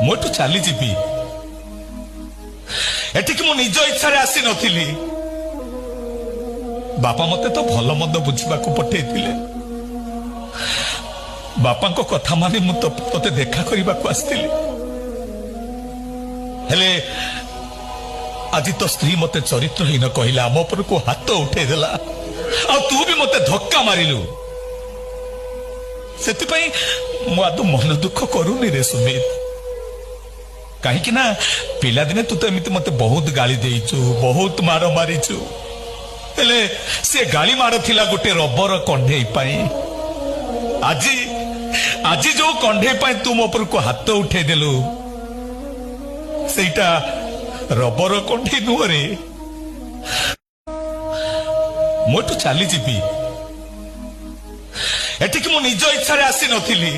मोठू चली जीवी एटिक मु निज इच्छा आसी नथिली। बापा मते तो भल मद बुझा पठे बापा को कथा मानी मु तो देखा करने को आसती हेले आज तो स्त्री मते चरित्रहीन कहला मो पर को हाथ उठेदेला आ तू भी मते धक्का मारिलु से आदु मन दुख करूनी रे सुमित कहीं ना पिला दिने तू तो एमती मते बहुत गाली देइचु बहुत मार मारिचु हेले से गाली मार थिला गोटे रबर कंढे आज आज जो कंढे तू मो पर को हाथ उठे देलु सेटा रबर कंढे नुह रे मोटू चली जीवी एटिक मु निज इच्छा आसी नथिली।